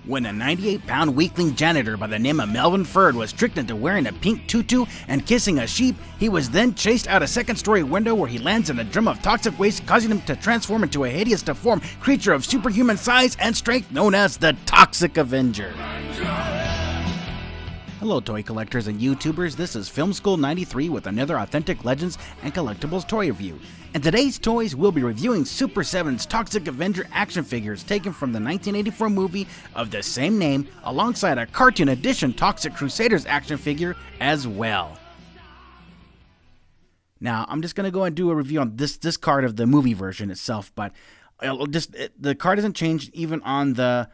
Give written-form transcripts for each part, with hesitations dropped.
When a 98-pound weakling janitor by the name of Melvin Ferd was tricked into wearing a pink tutu and kissing a sheep, he was then chased out a second-story window where he lands in a drum of toxic waste, causing him to transform into a hideous, deformed creature of superhuman size and strength known as the Toxic Avenger. Hello toy collectors and YouTubers, this is Film School 93 with another authentic Legends and Collectibles toy review. In today's toys, we'll be reviewing Super 7's Toxic Avenger action figures taken from the 1984 movie of the same name, alongside a cartoon edition Toxic Crusaders action figure as well. Now, I'm just going to go and do a review on this card of the movie version itself, but the card hasn't changed even on the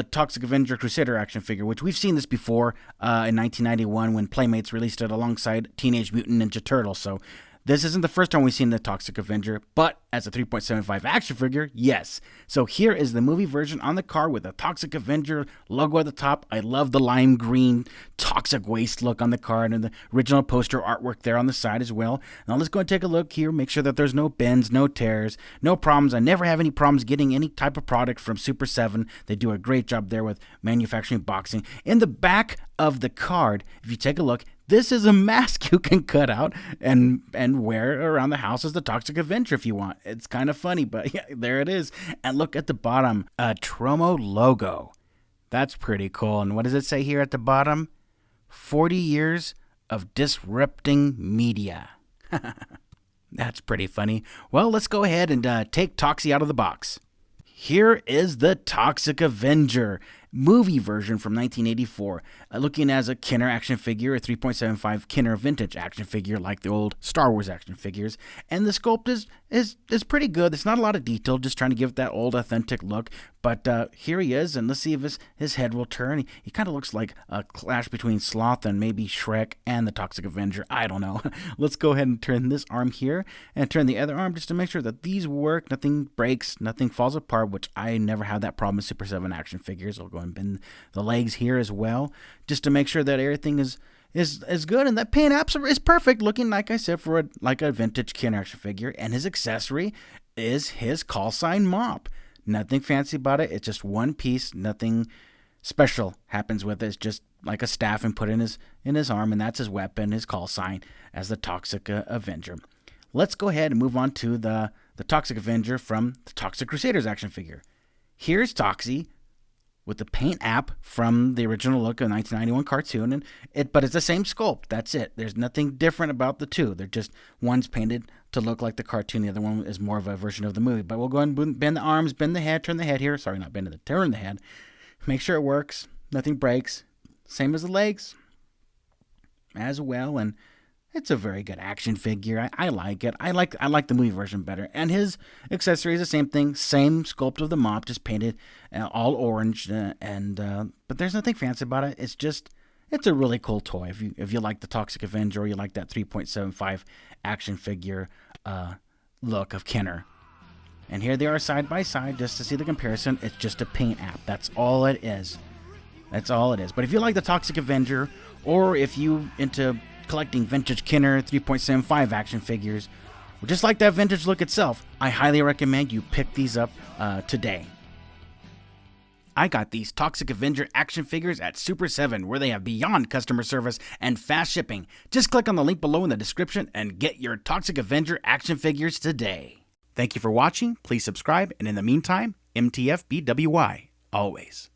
Toxic Avenger Crusader action figure, which we've seen this before in 1991 when Playmates released it alongside Teenage Mutant Ninja Turtles. So this isn't the first time we've seen the Toxic Avenger, but as a 3.75 action figure, yes. So here is the movie version on the card with the Toxic Avenger logo at the top. I love the lime green toxic waste look on the card and the original poster artwork there on the side as well. Now let's go and take a look here, make sure that there's no bends, no tears, no problems. I never have any problems getting any type of product from Super 7. They do a great job there with manufacturing boxing. In the back of the card, if you take a look, this is a mask you can cut out and wear around the house as the Toxic Avenger if you want. It's kind of funny, but yeah, there it is. And look at the bottom, a Tromo logo. That's pretty cool. And what does it say here at the bottom? 40 years of disrupting media. That's pretty funny. Well, let's go ahead and take Toxie out of the box. Here is the Toxic Avenger movie version from 1984, looking as a Kenner action figure, a 3.75 Kenner vintage action figure like the old Star Wars action figures. And the sculpt is pretty good. There's not a lot of detail, just trying to give it that old authentic look. But here he is, and let's see if his head will turn. He kind of looks like a clash between Sloth and maybe Shrek and the Toxic Avenger. I don't know. Let's go ahead and turn this arm here and turn the other arm just to make sure that these work. Nothing breaks, nothing falls apart, which I never had that problem with Super 7 action figures. I'll go and bend the legs here as well, just to make sure that everything is good, and that paint apps is perfect, looking like I said for like a vintage Kenner action figure. And his accessory is his call sign mop. Nothing fancy about it. It's just one piece. Nothing special happens with it. It's just like a staff and put in his arm, and that's his weapon, his call sign as the Toxic Avenger. Let's go ahead and move on to the Toxic Avenger from the Toxic Crusaders action figure. Here's Toxie with the paint app from the original look of the 1991 cartoon, but it's the same sculpt. That's it. There's nothing different about the two. They're just, one's painted to look like the cartoon, the other one is more of a version of the movie. But we'll go ahead and bend the arms, bend the head, turn the head here. Sorry, not bend it, turn the head. Make sure it works. Nothing breaks. Same as the legs as well, and it's a very good action figure. I like it. I like the movie version better. And his accessory is the same thing, same sculpt of the mop, just painted all orange. But there's nothing fancy about it. It's a really cool toy. If you like the Toxic Avenger or you like that 3.75 action figure look of Kenner. And here they are side by side, just to see the comparison. It's just a paint app. That's all it is. That's all it is. But if you like the Toxic Avenger, or if you into collecting vintage Kenner 3.75 action figures, or just like that vintage look itself, I highly recommend you pick these up today. I got these Toxic Avenger action figures at Super 7, where they have beyond customer service and fast shipping. Just click on the link below in the description and get your Toxic Avenger action figures today. Thank you for watching. Please subscribe, and in the meantime, MTFBWY, always.